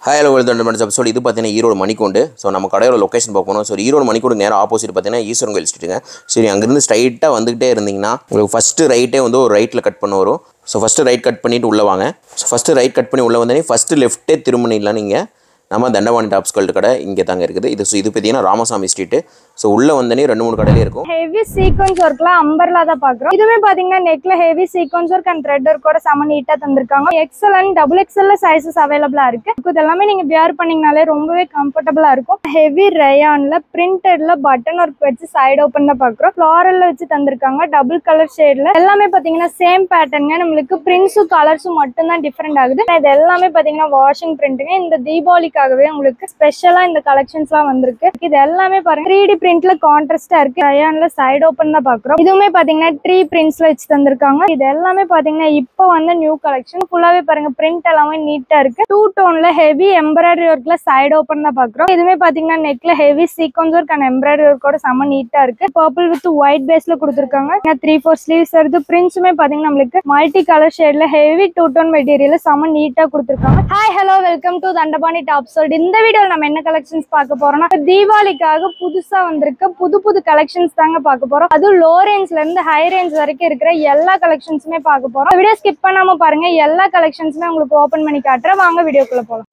Hi, hello, welcome to the episode. This is Erode Manikondu. So, நம்ம கடையோட location பார்க்கணும். So Erode மணிக்கூட நேரா opposite பார்த்தீங்கன்னா ஈஸ்வரன் கோயில் ஸ்ட்ரீட்டுங்க. சரி, அங்கேருந்து ஸ்ட்ரைட்டாக வந்துகிட்டே இருந்தீங்கன்னா உங்களுக்கு ஃபஸ்ட்டு ரைட்டே வந்து ஒரு ரைட்டில் கட் பண்ண வரும். ஸோ ஃபஸ்ட்டு ரைட் கட் பண்ணிவிட்டு உள்ளே வாங்க. ஸோ ஃபஸ்ட்டு ரைட் கட் பண்ணி உள்ளே வந்தோடனே ஃபஸ்ட்டு லெஃப்ட்டே திரும்பினீங்களா நீங்கள் நம்ம தண்டவாணி டாப்ஸ் கல்ட்டு கடை இங்கே தாங்க இருக்குது. இது பார்த்தீங்கன்னா ராமசாமி ஸ்ட்ரீட்டு. ஸோ உள்ளே வந்தனே 2-3 கடையிலே இருக்கும். ஹெவி சீக்வன்ஸ் ஒர்க்ல அம்பர்லா தான் பார்க்குறோம். இதுவுமே பார்த்தீங்கன்னா நெக்ல heavy sequence work and thread ஒர்க்கோட செம நீட்டாக தந்திருக்காங்க. எக்ஸல் அண்ட் XXL சைஸஸ் அவைலபிளாக இருக்கு. இது எல்லாமே நீங்கள் வியர் பண்ணிங்கனாலே ரொம்பவே கம்ஃபர்டபுளாக இருக்கும். ஹெவி ரயான்ல பிரிண்டட்ல பட்டன் ஒர்க் வச்சு சைடு ஓப்பன் தான் பார்க்குறோம். ஃப்ளாரல்ல வச்சு தந்திருக்காங்க. டபுள் கலர் ஷேட்ல எல்லாமே பார்த்தீங்கன்னா சேம் பேட்டர்னுங்க. நம்மளுக்கு பிரிண்ட்ஸும் கலர்ஸும் மட்டும் தான் டிஃப்ரெண்ட் ஆகுது. இது எல்லாமே பார்த்தீங்கன்னா வாஷிங் பிரிண்ட்டுங்க. இந்த தீபாவளிக்காகவே உங்களுக்கு ஸ்பெஷலாக இந்த கலெக்ஷன்ஸ்லாம் வந்திருக்கு. இது எல்லாமே பாருங்க 3D பிரிண்ட்ல கான்ட்ராஸ்டா இருக்கு. ரயான்ல சைடு ஓப்பன் தான் பார்க்குறோம். இதுவுமே பார்த்தீங்கன்னா ட்ரீ பிரிண்ட்ஸ்ல வச்சு தந்திருக்காங்க. இது எல்லாமே பார்த்தீங்கன்னா இப்போ வந்து நியூ கலெக்ஷன். ஃபுல்லாவே பாருங்க பிரிண்ட் எல்லாமே நீட்டா இருக்கு. 2 டோன்ல ஹெவி எம்ப்ராய்டரி ஒர்க்ல சைடு ஓப்பன் தான் பார்க்குறோம். இதுவுமே பார்த்தீங்கன்னா நெக்ல heavy sequence work and embroidery ஒர்க்கோட செம நீட்டா இருக்கு. பர்பிள் வித் ஒயிட் பேஸ்ல கொடுத்துருக்காங்க. 3-4 ஸ்லீவ்ஸ் வருது. பிரிண்ட்ஸுமே பார்த்தீங்கன்னா நம்மளுக்கு மல்டி கலர் ஷேட்ல ஹெவி 2 டோன் மெட்டீரியல் செம நீட்டா கொடுத்துருக்காங்க. Hi hello welcome to Dandapani tops. இந்த வீடியோல நம்ம என்ன கலெக்ஷன்ஸ் பார்க்க போறோம்னா தீபாவளிக்காக புதுசா வந்திருக்க புது கலெக்ஷன்ஸ் தாங்க பார்க்க போறோம். அதுவும் லோ ரேஞ்ச்ல இருந்து ஹை ரேஞ்ச் வரைக்கும் இருக்கிற எல்லா கலெக்ஷன்ஸுமே பார்க்க போறோம். வீடியோ ஸ்கிப் பண்ணாம பாருங்க. எல்லா கலெக்ஷன்ஸுமே உங்களுக்கு ஓபன் பண்ணி காட்டுறேன். வாங்க வீடியோக்குள்ள போலாம்.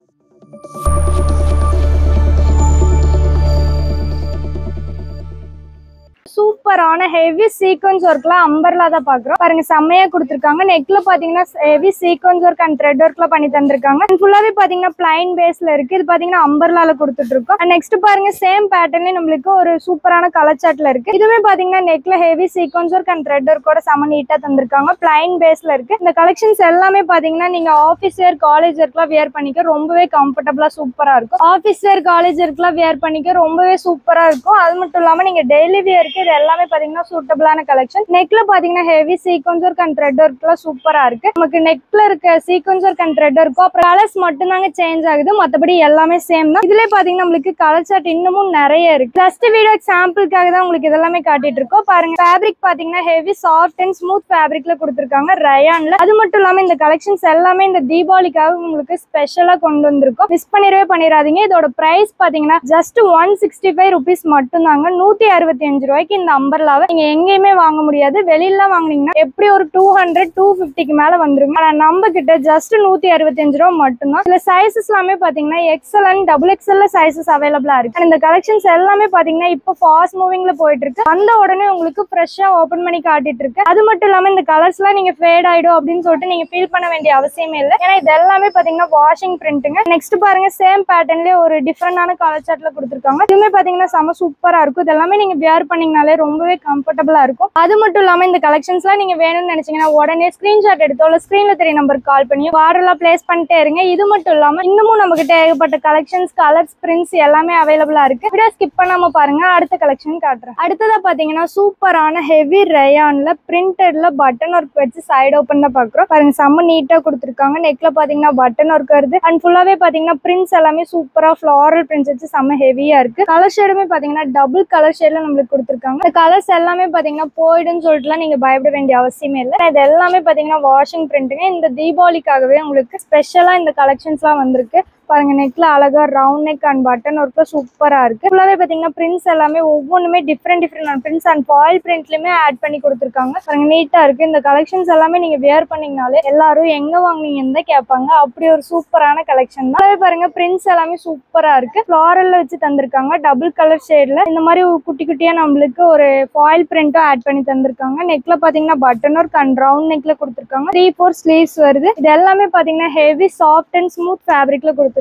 சூப்பரான ஹெவி சீக்வன்ஸ் ஒர்க்ல அம்பர்லா தான் பாக்குறோம். பாருங்க செம்மையா கொடுத்துருக்காங்க. நெக்ல பாத்தீங்கன்னா heavy sequence work and thread ஒர்க்ல பண்ணி தந்திருக்காங்க. ஃபுல்லாவே பாத்தீங்கன்னா பிளைன் பேஸ்ல இருக்கு. இது பாத்தீங்கன்னா அம்பர்லால கொடுத்துட்டு இருக்கோம். நெக்ஸ்ட் பாருங்க சேம் பேட்டர்ன்ல நம்மளுக்கு ஒரு சூப்பரான கலர் சார்ட்ல இருக்கு. இதுவே பாத்தீங்கன்னா நெக்ல heavy sequence work and thread ஒர்க்கோட செம நீட்டா தந்திருக்காங்க. பிளைன் பேஸ்ல இருக்கு. இந்த கலெக்ஷன்ஸ் எல்லாமே பாத்தீங்கன்னா நீங்க ஆபீஸ் வேர் காலேஜ் வேர்க்குலாம் வியர் பண்ணிக்க ரொம்பவே கம்ஃபர்டபுளா சூப்பரா இருக்கும். ஆபீஸ் வேர் காலேஜ் வேர்க்குலாம் வியர் பண்ணிக்க ரொம்பவே சூப்பரா இருக்கும். அது மட்டும் இல்லாம நீங்க டெய்லி வியருக்கு இது எல்லாமே பாத்தீங்கன்னா சூட்டபிளான கலெக்ஷன். நெக்ல பாத்தீங்கன்னா heavy sequence work and thread ஒர்க்ல சூப்பரா இருக்கு. நமக்கு நெக்ல இருக்க sequence work and thread work அப்புறம் கலர்ஸ் மட்டும் தாங்க சேஞ்ச் ஆகுது. மத்தபடி எல்லாமே சேம் தான். இதுல பாத்தீங்கன்னா நம்மளுக்கு கலர் சார்ட் இன்னமும் நிறைய இருக்கு. ஜஸ்ட் வீடியோ சாம்பிளுக்காக தான் உங்களுக்கு இதெல்லாமே காட்டிட்டு இருக்கோம். பாருங்க ஃபேப்ரிக் பாத்தீங்கன்னா ஹெவி சாஃப்ட் அண்ட் ஸ்மூத் ஃபேப்ரிக்ல கொடுத்துருக்காங்க ரயான்ல. அது மட்டும் இல்லாம இந்த கலெக்ஷன்ஸ் எல்லாமே இந்த தீபாவளிக்காக உங்களுக்கு ஸ்பெஷலா கொண்டு வந்திருக்கோம். மிஸ் பண்ணிடாதீங்க. இதோட பிரைஸ் பாத்தீங்கன்னா ஜஸ்ட் 165 rupees மட்டும் தாங்க. 165 ரூபாய்க்கு இந்த அம்பர்லாவை நீங்க எங்கேயுமே வாங்க முடியாது. வெளியில வாங்குனீங்கன்னா எப்படி ஒரு 200-250க்கு மேல வந்துருங்க. ஆனா நம்ம கிட்ட ஜஸ்ட் 165 ரூபா மட்டும் தான். இதுல சைசஸ் எல்லாமே பாத்தீங்கன்னா எக்ஸல் அண்ட் XXL சைசஸ் அவைலபிளா இருக்கு. இந்த கலெக்ஷன்ஸ் எல்லாமே பாத்தீங்கன்னா இப்போ ஃபாஸ்ட் மூவிங்ல போயிட்டு இருக்கு. வந்த உடனே உங்களுக்கு ஃப்ரெஷ்ஷா ஓபன் பண்ணி காட்டிட்டு இருக்கு. அது மட்டும் இல்லாம இந்த கலர்ஸ் எல்லாம் நீங்க ஃபேட் ஆயிடும் அப்படின்னு சொல்லிட்டு நீங்க ஃபீல் பண்ண வேண்டிய அவசியமே இல்லை. ஏன்னா இது எல்லாமே பாத்தீங்கன்னா வாஷிங் பிரிண்ட்டுங்க. நெக்ஸ்ட் பாருங்க சேம் பேட்டர்ன்லயே ஒரு டிஃபரெண்டான கலர் சார்ட்ல கொடுத்துருக்காங்க. இதுவுமே பாத்தீங்கன்னா செம சூப்பரா இருக்கும். இதெல்லாமே நீங்க வியர் பண்ணீங்கனாலே ரொம்பவே கம்ஃபர்டபுளா இருக்கும். அது மட்டும் இல்லாம இந்த கலெக்ஷன்ஸ்லாம் நீங்க வேணும்னு நினைச்சீங்கன்னா உடனே ஸ்கிரீன்ஷாட் எடுத்தோ இல்ல ஸ்கிரீன்ல தெரிய நம்பருக்கு கால் பண்ணி ஆர்டர்லாம் பிளேஸ் பண்ணிட்டே இருங்க. இது மட்டும் இல்லாம இன்னமும் நம்ம கிட்ட ஏகப்பட்ட கலெக்ஷன்ஸ் கலர்ஸ் பிரிண்ட்ஸ் எல்லாமே அவைலபிளா இருக்கு. வீடியோ ஸ்கிப் பண்ணாம பாருங்க. அடுத்த கலெக்ஷன் காட்டுறேன். அடுத்ததா பாத்தீங்கன்னா சூப்பரான ஹெவி ரயான்ல பிரிண்டட்ல பட்டன் ஒர்க் வச்சு சைடு ஓப்பன் தான் பாக்குறோம். பாருங்க செம்ம நீட்டா கொடுத்துருக்காங்க. நெக்ல பாத்தீங்கன்னா பட்டன் ஒர்க் வருது அண்ட் ஃபுல்லாவே பாத்தீங்கன்னா பிரிண்ட்ஸ் எல்லாமே சூப்பரா ஃபிளாரல் பிரிண்ட்ஸ் வச்சு செம்ம ஹெவியா இருக்கு. கலர் ஷேடுமே பாத்தீங்கன்னா டபுள் கலர் ஷேட்ல நம்மளுக்கு கொடுத்துருக்காங்க. இந்த கலர்ஸ் எல்லாமே பாத்தீங்கன்னா போயிடுன்னு சொல்லிட்டுலாம் நீங்க பயப்பட வேண்டிய அவசியமே இல்லை. இது எல்லாமே பாத்தீங்கன்னா வாஷிங் பிரிண்ட்டுங்க. இந்த தீபாவளிக்காகவே உங்களுக்கு ஸ்பெஷலா இந்த கலெக்ஷன்ஸ் எல்லாம் வந்திருக்கு. பாருங்க நெக்ல அழகா ரவுண்ட் நெக் அண்ட் பட்டன் ஒர்க்ல சூப்பரா இருக்கு. ஃபுல்லாவே பாத்தீங்கன்னா பிரிண்ட்ஸ் எல்லாமே ஒவ்வொன்றுமே டிஃப்ரெண்ட் பிரிண்ட்ஸ் அண்ட் ஃபாயில் பிரிண்ட்லயுமே ஆட் பண்ணி கொடுத்துருக்காங்க. பாருங்க நீட்டா இருக்கு. இந்த கலெக்ஷன்ஸ் எல்லாமே நீங்க வியர் பண்ணீங்கனாலே எல்லாரும் எங்க வாங்குனீங்கன்னு தான் கேட்பாங்க. அப்படி ஒரு சூப்பரான கலெக்ஷன் தான். பாருங்க பிரிண்ட்ஸ் எல்லாமே சூப்பரா இருக்கு. ஃபிளாரல்ல வச்சு தந்திருக்காங்க. டபுள் கலர் ஷேட்ல இந்த மாதிரி குட்டி குட்டியா நம்மளுக்கு ஒரு ஃபாயில் பிரிண்ட்டும் ஆட் பண்ணி தந்திருக்காங்க. நெக்ல பாத்தீங்கன்னா பட்டன் ஒர்க் அண்ட் ரவுண்ட் நெக்ல கொடுத்துருக்காங்க. 3-4 ஸ்லீவ்ஸ் வருது. இது எல்லாமே பாத்தீங்கன்னா ஹெவி சாஃப்ட் அண்ட் ஸ்மூத் ஃபேப்ரிக்ல கொடுத்துருக்கோம்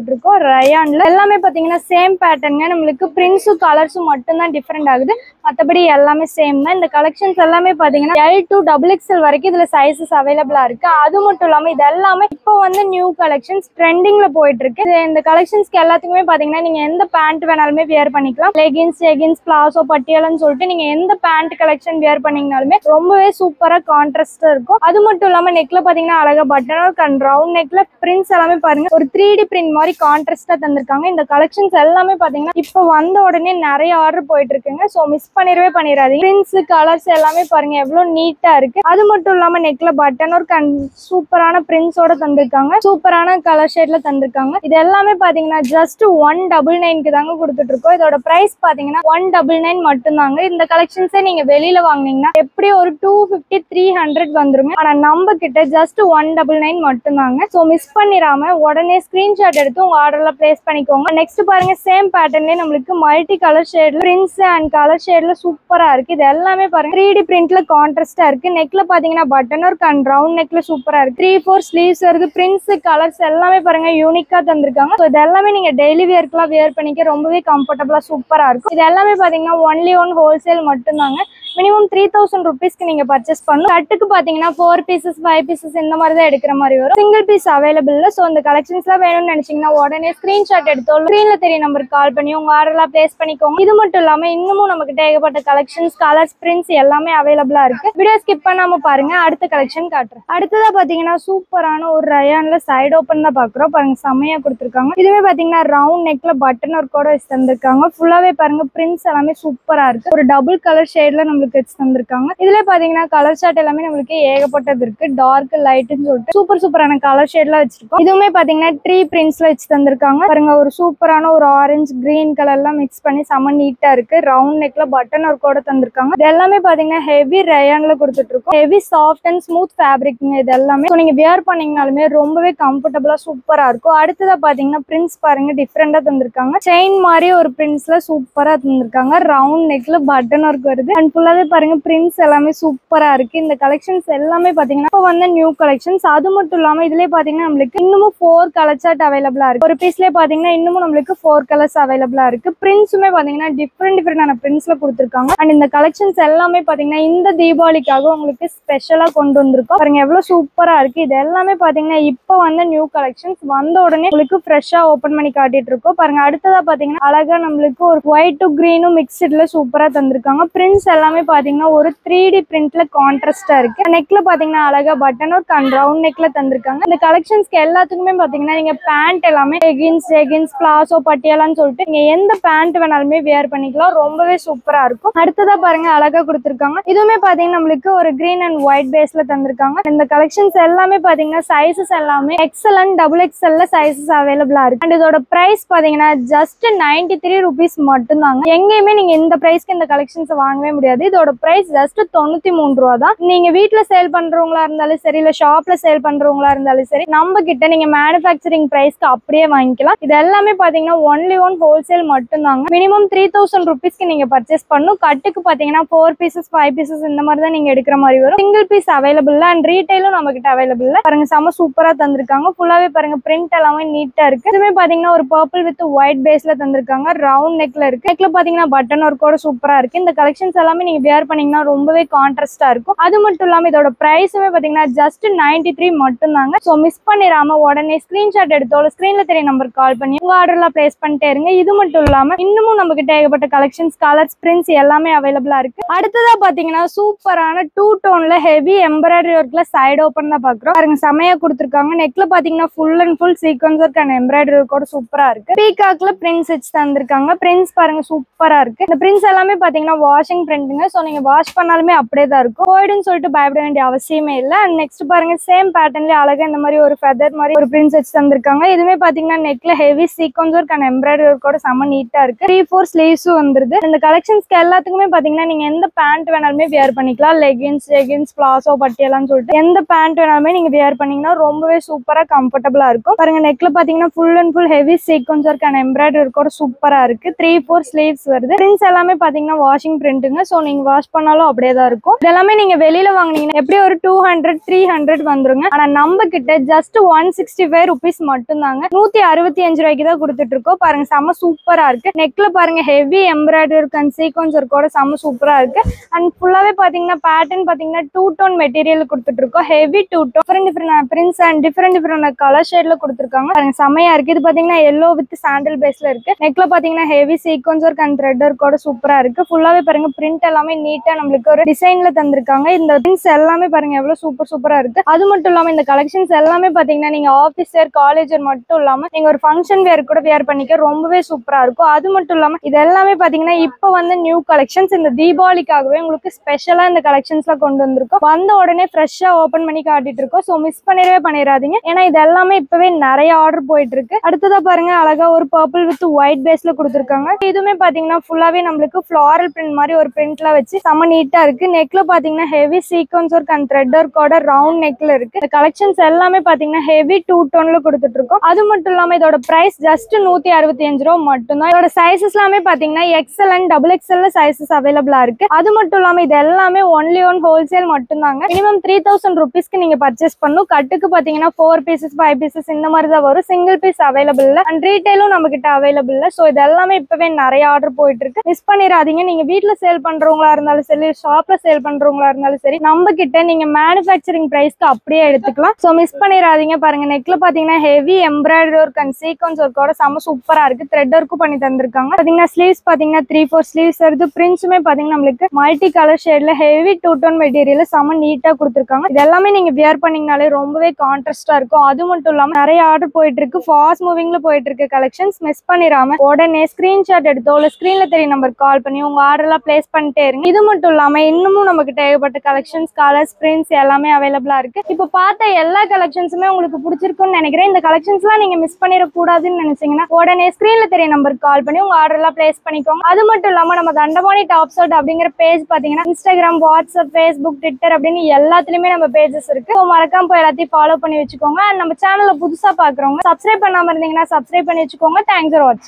ரயான்ல. எல்லாமே பாத்தீங்கன்னா சேம் பேட்டர்னுங்க. நம்மளுக்கு பிரிண்ட்ஸும் கலர்ஸும் மட்டும் தான் டிஃபரெண்ட் ஆகுது. மற்றபடி எல்லாமே சேம் தான். இந்த கலெக்ஷன்ஸ் எல்லாமே பாத்தீங்கன்னா L-XXL வரைக்கும் இதுல சைசஸ் அவைலபிளா இருக்கு. அது மட்டும் இல்லாம இது எல்லாமே இப்போ வந்து நியூ கலெக்ஷன்ஸ் ட்ரெண்டிங்ல போயிட்டு இருக்கு. இந்த கலெக்ஷன்ஸ்க்கு எல்லாத்துக்குமே பாத்தீங்கன்னா நீங்க எந்த பேண்ட் வேணாலுமே வியர் பண்ணிக்கலாம். லெகின்ஸ் ஜெகின்ஸ் பிளாசோ பட்டியாலன்னு சொல்லிட்டு நீங்க எந்த பேண்ட் கலெக்ஷன் வியர் பண்ணீங்கனாலுமே ரொம்பவே சூப்பரா கான்ட்ராஸ்டா இருக்கும். அது மட்டும் இல்லாம நெக்ல பாத்தீங்கன்னா அழகா பட்டன் ஒர்க் அண்ட் ரவுண்ட் நெக்ல பிரிண்ட்ஸ் எல்லாமே பாருங்க ஒரு 3D பிரிண்ட் மாதிரி மாதிரி கான்ட்ராஸ்டா தந்திருக்காங்க. இந்த கலெக்ஷன்ஸ் எல்லாமே பாத்தீங்கன்னா இப்ப வந்த உடனே நிறைய ஆர்டர் போயிட்டு இருக்குங்க. சோ மிஸ் பண்ணிடவே பண்ணிடாதீங்க. பிரிண்ட்ஸ் கலர்ஸ் எல்லாமே பாருங்க எவ்வளவு நீட்டா இருக்கு. அது மட்டும் இல்லாம நெக்ல பட்டன் ஒர்க் அண்ட் சூப்பரான பிரிண்ட்ஸோட தந்திருக்காங்க. சூப்பரான கலர் ஷேட்ல தந்திருக்காங்க. இது எல்லாமே பாத்தீங்கன்னா ஜஸ்ட் 199க்கு தாங்க கொடுத்துட்டு இருக்கோம். இதோட பிரைஸ் பாத்தீங்கன்னா 199 மட்டும் தாங்க. இந்த கலெக்ஷன்ஸே நீங்க வெளியில வாங்குனீங்கன்னா எப்படி ஒரு 250 300 வந்துருங்க. ஆனா நம்ம கிட்ட ஜஸ்ட் 199 மட்டும் தாங்க. சோ மிஸ் பண்ணிராம உடனே ஸ்கிரீன்ஷாட் எடுத்து உங்க ஆர்டர்ல பிளேஸ் பண்ணிக்கோங்க. நெக்ஸ்ட் பாருங்க சேம் பேட்டர்ன்லயே நம்மளுக்கு மல்டி கலர் ஷேட்ல பிரிண்ட்ஸ் அண்ட் கலர் ஷேட்ல சூப்பரா இருக்கு. இது எல்லாமே பாருங்க 3D பிரிண்ட்ல கான்ட்ராஸ்டா இருக்கு. நெக்ல பாத்தீங்கன்னா பட்டன் ஒர்க் அண்ட் ரவுண்ட் நெக்ல சூப்பரா இருக்கு. 3-4 ஸ்லீவ்ஸ் வருது. பிரிண்ட்ஸ் கலர்ஸ் எல்லாமே பாருங்க யூனிக்கா தந்திருக்காங்க. சோ இது எல்லாமே நீங்க டெய்லி வேர்க்குலாம் வேர் பண்ணிக்க ரொம்பவே கம்ஃபர்டபுளா சூப்பரா இருக்கும். இது எல்லாமே பாத்தீங்கன்னா ஒன்லி ஒன் ஹோல்சேல் மட்டும் தாங்க. மினிமம் 3000 rupeesக்கு நீங்க பர்ச்சேஸ் பண்ணணும். கட்டுக்கு பாத்தீங்கன்னா 4 pieces 5 pieces இந்த மாதிரி தான் எடுக்கிற மாதிரி வரும். சிங்கிள் பீஸ் அவைலபிள் இல்ல. சோ இந்த கலெக்ஷன்ஸ்லாம் வேணும்னு நினைச்சீங்கன்னா உடனே ஸ்கிரீன்ஷாட் எடுத்து ஸ்கிரீன்ல தெரிய நம்பருக்கு கால் பண்ணி உங்க ஆர்டர்லாம் பிளேஸ் பண்ணிக்கோங்க. இது மட்டும் இல்லாம இன்னமும் நமக்கு ஏகப்பட்ட கலெக்ஷன்ஸ் கலர்ஸ் பிரிண்ட்ஸ் எல்லாமே அவைலபிளா இருக்கு. வீடியோ ஸ்கிப் பண்ணாம பாருங்க. அடுத்த கலெக்ஷன் காட்டுறேன். அடுத்ததா பாத்தீங்கன்னா சூப்பரான ஒரு ரயான்ல சைடு ஓபன் தான் பாக்குறோம். பாருங்க செமையா கொடுத்துருக்காங்க. இதுவே பாத்தீங்கன்னா ரவுண்ட் நெக்ல பட்டன் ஒர்க்கோட வச்சு தந்திருக்காங்க. ஃபுல்லாவே பாருங்க பிரிண்ட்ஸ் எல்லாமே சூப்பரா இருக்கு. ஒரு டபுள் கலர் ஷேட்ல நம்மளுக்கு வச்சு தந்திருக்காங்க. இதுல பாத்தீங்கன்னா கலர் ஷார்ட் எல்லாமே நம்மளுக்கு ஏகப்பட்டது இருக்கு. டார்க் லைட்னு சொல்லிட்டு சூப்பரான கலர் ஷேட்ல வச்சிருக்கோம். இதுவுமே பாத்தீங்கன்னா ட்ரீ பிரிண்ட்ஸ்ல வச்சு தந்திருக்காங்க. பாருங்க ஒரு சூப்பரான ஒரு ஆரஞ்சு கிரீன் கலர்லாம் மிக்ஸ் பண்ணி செம நீட்டா இருக்கு. ரவுண்ட் நெக்ல பட்டன் ஒர்க்கோட தந்திருக்காங்க. இது எல்லாமே பாத்தீங்கன்னா ஹெவி ரயான்ல கொடுத்துட்டு இருக்கோம். ஹெவி சாஃப்ட் அண்ட் ஸ்மூத் ஃபேப்ரிக்ங்க இது எல்லாமே. நீங்க வியர் பண்ணீங்கனாலுமே ரொம்பவே கம்ஃபர்டபுளா சூப்பரா இருக்கும். அடுத்ததா பாத்தீங்கன்னா பிரிண்ட்ஸ் பாருங்க டிஃப்ரெண்டா தந்திருக்காங்க. செயின் மாதிரி ஒரு பிரிண்ட்ஸ்ல சூப்பரா தந்திருக்காங்க. ரவுண்ட் நெக்ல பட்டன் ஒர்க் வருது. அண்ட் ஃபுல்லாவே பாருங்க பிரிண்ட்ஸ் எல்லாமே சூப்பரா இருக்கு. இந்த கலெக்ஷன்ஸ் எல்லாமே பாத்தீங்கன்னா இப்போ வந்த நியூ கலெக்ஷன்ஸ். அது மட்டும் இல்லாம இதுலயே பாத்தீங்கன்னா நம்மளுக்கு இன்னமும் 4 கலர் சார்ட் அவைலபிளா இருக்கு. ஒரு பீஸ்லயே பாத்தீங்கன்னா இன்னமும் நம்மளுக்கு 4 கலர்ஸ் அவைலபிளா இருக்கு. பிரிண்ட்ஸுமே பாத்தீங்கன்னா டிஃப்ரெண்டான பிரிண்ட்ஸ்ல கொடுத்துருக்காங்க. அண்ட் இந்த கலெக்ஷன்ஸ் எல்லாமே பாத்தீங்கன்னா இந்த தீபாவளிக்காக உங்களுக்கு ஸ்பெஷலா கொண்டு வந்திருக்கோம். பாருங்க எவ்வளவு சூப்பரா இருக்கு. இது எல்லாமே பாத்தீங்கன்னா இப்போ வந்த நியூ கலெக்ஷன்ஸ். வந்த உடனே உங்களுக்கு ஃப்ரெஷ்ஷா ஓபன் பண்ணி காட்டிட்டு இருக்கோம். பாருங்க அடுத்ததா பாத்தீங்கன்னா அழகா நம்மளுக்கு ஒரு ஒயிட் டு கிரீனும் மிக்ஸ்ட்ல சூப்பரா தந்திருக்காங்க. பிரிண்ட்ஸ் எல்லாமே பாத்தீங்கன்னா ஒரு 3D பிரிண்ட்ல கான்ட்ராஸ்டா இருக்கு. நெக்ல பாத்தீங்கன்னா அழகா பட்டன் ஒர்க் அண்ட் ரவுண்ட் நெக்ல தந்திருக்காங்க. இந்த கலெக்ஷன்ஸ்க்கு எல்லாத்துக்குமே பாத்தீங்கன்னா நீங்க பேண்ட் எல்லாமே லெகின்ஸ் பிளாசோ பட்டியாலான்னு சொல்லிட்டு நீங்க எந்த பேண்ட் வேணாலுமே வியர் பண்ணிக்கலாம். ரொம்பவே சூப்பரா இருக்கும். அடுத்ததா பாருங்க அழகா கொடுத்துருக்காங்க. இதுவுமே பாத்தீங்கன்னா நம்மளுக்கு ஒரு கிரீன் அண்ட் ஒயிட் பேஸ்ல தந்திருக்காங்க. இந்த கலெக்ஷன்ஸ் எல்லாமே பாத்தீங்கன்னா சைசஸ் எல்லாமே எக்ஸல் அண்ட் டபுள் எக்ஸல்ல சைசஸ் அவைலபிளா இருக்கு. அண்ட் இதோட பிரைஸ் பாத்தீங்கன்னா ஜஸ்ட் 93 rupees மட்டும் தாங்க. எங்கேயுமே நீங்க இந்த பிரைஸ்க்கு இந்த கலெக்ஷன்ஸ் வாங்கவே முடியாது. இதோட பிரைஸ் ஜஸ்ட் 93 ரூபா தான். நீங்க வீட்டுல சேல் பண்றவங்களா இருந்தாலும் சரி இல்ல ஷாப்ல சேல் பண்றவங்களா இருந்தாலும் சரி நம்ம கிட்ட நீங்க மேனுஃபேக்சரிங் பிரைஸ்க்கு அப்படியே வாங்கிக்கலாம். இது எல்லாமே பாத்தீங்கன்னா ஒன்லி ஒன் ஹோல்சேல் மட்டும் தாங்க. மினிமம் 3000 rupeesக்கு நீங்க பர்ச்சேஸ் பண்ணணும். கட்டுக்கு பாத்தீங்கன்னா 4 pieces 5 pieces இந்த மாதிரி தான் நீங்க எடுக்கிற மாதிரி வரும். சிங்கிள் பீஸ் அவைலபிள் அண்ட் ரீட்டைலும் நம்ம கிட்ட அவைலபிள். பாருங்க செம சூப்பரா தந்திருக்காங்க. ஃபுல்லாவே பாருங்க பிரிண்ட் எல்லாமே நீட்டா இருக்கு. இதுமே பாத்தீங்கன்னா ஒரு பர்பிள் வித் ஒயிட் பேஸ்ல தந்திருக்காங்க. ரவுண்ட் நெக்ல இருக்கு. நெக்ல பாத்தீங்கன்னா பட்டன் ஒர்க்கோட சூப்பரா இருக்கு. இந்த கலெக்ஷன்ஸ் எல்லாமே நீங்க வியர் பண்ணீங்கன்னா ரொம்பவே கான்ட்ராஸ்டா இருக்கும். அது மட்டும் இல்லாம இதோட பிரைஸுமே பாத்தீங்கன்னா ஜஸ்ட் 93 மட்டும் தாங்க. சோ மிஸ் பண்ணிராம உடனே ஸ்கிரீன்ஷாட் எடுத்தோம் ஸ்கிரீன்ல தெரிய நம்பருக்கு கால் பண்ணி உங்க ஆர்டர்லாம் பிளேஸ் பண்ணிட்டே இருங்க. இது மட்டும் இல்லாம இன்னமும் நம்ம கிட்ட ஏகப்பட்ட கலெக்ஷன்ஸ் கலர்ஸ் பிரிண்ட்ஸ் எல்லாமே அவைலபிளா இருக்கு. அடுத்ததா பாத்தீங்கன்னா சூப்பரான 2 டோன்ல ஹெவி எம்ப்ராய்டரி ஒர்க்ல சைடு ஓபன் தான் பாக்குறோம். பாருங்க செமையா கொடுத்துருக்காங்க. நெக்ல பாத்தீங்கன்னா full and full sequence work and embroidery ஒர்க்கோட சூப்பரா இருக்கு. பீகாக்ல பிரிண்ட்ஸ் வச்சு தந்திருக்காங்க. பிரிண்ட்ஸ் பாருங்க சூப்பரா இருக்கு. இந்த பிரிண்ட்ஸ் எல்லாமே பாத்தீங்கன்னா வாஷிங் பிரிண்ட்ங்க. சோ நீங்க வாஷ் பண்ணாலுமே அப்படியே தான் இருக்கும். போய்டுன்னு சொல்லிட்டு பயப்பட வேண்டிய அவசியமே இல்ல. அண்ட் நெக்ஸ்ட் பாருங்க சேம் பேட்டர்ன்ல அழகா இந்த மாதிரி ஒரு ஃபெதர் மாதிரி ஒரு பிரிண்ட்ஸ் வச்சு தந்திருக்காங்க. இதுமே பாத்தீங்கன்னா நெக்ல heavy sequence work and embroidery ஒர்க்கோட செம நீட்டா இருக்கு. 3-4 ஸ்லீவ்ஸும் வந்துருது. இந்த கலெக்ஷன்ஸ்க்கு எல்லாத்துக்குமே பாத்தீங்கன்னா நீங்க எந்த பேண்ட் வேணாலுமே வியர் பண்ணிக்கலாம். லெகின்ஸ் பிளாசோ பட்டியாலான்னு சொல்லிட்டு எந்த பேண்ட் வேணாலுமே நீங்க வியர் பண்ணீங்கன்னா ரொம்பவே சூப்பரா கம்ஃபர்டபுளா இருக்கும். பாருங்க நெக்ல பாத்தீங்கன்னா full and full heavy sequence work and embroidery ஒர்க்கோட சூப்பரா இருக்கு. 3-4 ஸ்லீவ்ஸ் வருது. பிரிண்ட்ஸ் எல்லாமே பாத்தீங்கன்னா வாஷிங் பிரிண்ட்டுங்க. சோ நீங்க வாஷ் பண்ணாலும் அப்படியே தான் இருக்கும். இதெல்லாமே நீங்க வெளியில வாங்குனீங்கன்னா எப்படி ஒரு 200-300 வந்துருங்க. ஆனா நம்ம கிட்ட ஜஸ்ட் 165 rupees மட்டும் தாங்க. 165 ரூபாய்க்கு தான் கொடுத்துட்டு இருக்கோம். பாருங்க செம சூப்பரா இருக்கு. நெக்ல பாருங்க heavy embroidery work and sequence ஒர்க்கோட செம சூப்பரா இருக்கு. அண்ட் ஃபுல்லாவே பாத்தீங்கன்னா பேட்டர்ன் பாத்தீங்கன்னா 2 டோன் மெட்டீரியல் கொடுத்துட்டு இருக்கோம். Heavy 2 tone different prints and different colour ஷேட்ல கொடுத்துருக்காங்க. பாருங்க செமையா இருக்கு. இது பாத்தீங்கன்னா எல்லோ வித் சாண்டல் பேஸ்ல இருக்கு. நெக்ல பாத்தீங்கன்னா heavy sequence work and thread ஒர்க்கோட சூப்பரா இருக்கு. ஃபுல்லாவே பாருங்க பிரிண்ட் எல்லாமே எல்லாமே நீட்டா நம்மளுக்கு ஒரு டிசைன்ல தந்திருக்காங்க. இந்த திங்ஸ் எல்லாமே பாருங்க எவ்வளவு சூப்பரா இருக்கு. அது மட்டும் இல்லாம இந்த கலெக்ஷன்ஸ் எல்லாமே பாத்தீங்கன்னா நீங்க ஆபீஸ் வேர் காலேஜ் வேர் மட்டும் இல்லாம நீங்க ஒரு ஃபங்க்ஷன் வேர் கூட வேர் பண்ணிக்க ரொம்பவே சூப்பரா இருக்கும். அது மட்டும் இல்லாம இது எல்லாமே பாத்தீங்கன்னா இப்ப வந்து நியூ கலெக்ஷன்ஸ் இந்த தீபாவளிக்காகவே உங்களுக்கு ஸ்பெஷலா இந்த கலெக்ஷன்ஸ்ல கொண்டு வந்திருக்கோம். வந்த உடனே ஃப்ரெஷ்ஷா ஓபன் பண்ணி காட்டிட்டு இருக்கோம். சோ மிஸ் பண்ணிடாதீங்க. ஏன்னா இது எல்லாமே இப்பவே நிறைய ஆர்டர் போயிட்டு இருக்கு. அடுத்ததா பாருங்க அழகா ஒரு பர்பிள் வித் ஒயிட் பேஸ்ல கொடுத்திருக்காங்க. இதுவுமே பாத்தீங்கன்னா ஃபுல்லாவே நம்மளுக்கு ஃபிளாரல் பிரிண்ட் மாதிரி ஒரு பிரிண்ட்ல வச்சு செம நீட்டா இருக்கு. நெக்ல பாத்தீங்கன்னா heavy sequence work and thread ஒர்க்கோட ரவுண்ட் நெக்ல இருக்கு. இந்த கலெக்ஷன்ஸ் எல்லாமே பாத்தீங்கன்னா ஹெவி 2 டோன்ல கொடுத்துட்டு இருக்கோம். அது மட்டும் இல்லாம இதோட பிரைஸ் ஜஸ்ட் 165 ரூபாய் மட்டும்தான். இதோட சைசஸ் எல்லாமே பாத்தீங்கன்னா எக்ஸ்எல் அண்ட் XXL சைசஸ் அவைலபிளா இருக்கு. அது மட்டும் இல்லாம இது எல்லாமே ஒன்லி ஒன் ஹோல்சேல் மட்டும்தாங்க. மினிமம் 3000 rupeesக்கு நீங்க பர்ச்சேஸ் பண்ணும். கட்டுக்கு பாத்தீங்கன்னா 4 pieces 5 pieces இந்த மாதிரி தான் வரும். சிங்கிள் பீஸ் அவைலபிள் இல்ல அண்ட் ரீட்டைலும் நம்ம கிட்ட அவைலபிள் இல்ல. சோ இது எல்லாமே இப்பவே நிறைய ஆர்டர் போயிட்டு இருக்கு. மிஸ் பண்ணிடாதீங்க. நீங்க வீட்ல சேல் பண்றவங்களா இருந்தாலும் சரி, ஷாப்ல சேல் பண்றவங்களா இருந்தாலும் சரி, நம்ம கிட்ட நீங்க மேனுஃபேக்சரிங் பிரைஸ்க்கு அப்படியே எடுத்துக்கலாம். சோ மிஸ் பண்ணிடாதீங்க. பாருங்க நெக்ல பாத்தீங்கன்னா heavy embroidery work and sequence ஒர்க்கோட செம சூப்பரா இருக்கு. த்ரெட் ஒர்க்கும் பண்ணி தந்திருக்காங்க. பாத்தீங்கன்னா ஸ்லீவ்ஸ் பாத்தீங்கன்னா 3-4 ஸ்லீவ்ஸ் வருது. பிரிண்ட்ஸுமே பாத்தீங்கன்னா நம்மளுக்கு மல்டி கலர் ஷேட்ல ஹெவி 2 டோன் மெட்டீரியல் செம நீட்டா கொடுத்திருக்காங்க. இது எல்லாமே நீங்க வியர் பண்ணீங்கனாலே ரொம்பவே கான்ட்ராஸ்டா இருக்கும். அது மட்டும் இல்லாம நிறைய ஆர்டர் போயிட்டு இருக்கு. ஃபாஸ்ட் மூவிங்ல போயிட்டு இருக்கு கலெக்ஷன்ஸ். மிஸ் பண்ணிடாம உடனே ஸ்கிரீன்ஷாட் எடுத்தோ இல்ல ஸ்கிரீன்ல தெரிய நம்பர் கால் பண்ணி உங்க ஆர்டர் எல்லாம் பிளேஸ் பண்ணிட்டே இருங்க. இது மட்டும் இல்லாம இன்னமும் நமக்கு ஏகப்பட்ட கலெக்ஷன்ஸ் கலர்ஸ் பிரிண்ட்ஸ் எல்லாமே அவைலபிளா இருக்கு. இப்போ பார்த்த எல்லா கலெக்ஷன்ஸுமே உங்களுக்கு பிடிச்சிருக்கும்னு நினைக்கிறேன். இந்த கலெக்ஷன்ஸ் எல்லாம் நீங்க மிஸ் பண்ணிடக்கூடாதுன்னு நினைச்சீங்கன்னா உடனே ஸ்கிரீன்ல தெரிய நம்பர் கால் பண்ணி உங்க ஆர்டர் எல்லாம் பிளேஸ் பண்ணிக்கோங்க. அது மட்டும் இல்லாம நம்ம தண்டபாணி டாப் ஷர்ட் அப்படிங்கிற பேஜ் பாத்தீங்கன்னா இன்ஸ்டாகிராம், வாட்ஸ்அப், ஃபேஸ்புக், ட்விட்டர் அப்படின்னு எல்லாத்துலயுமே நம்ம பேஜஸ் இருக்கு. மறக்காம போய் எல்லாத்தையும் ஃபாலோ பண்ணி வச்சுக்கோங்க. நம்ம சேனல்ல புதுசா பாக்குறவங்க சப்ஸ்கிரைப் பண்ணாம இருந்தீங்கன்னா சப்ஸ்கிரைப் பண்ணி வச்சுக்கோங்க. தேங்க்ஸ் ஃபார் வாட்சிங்.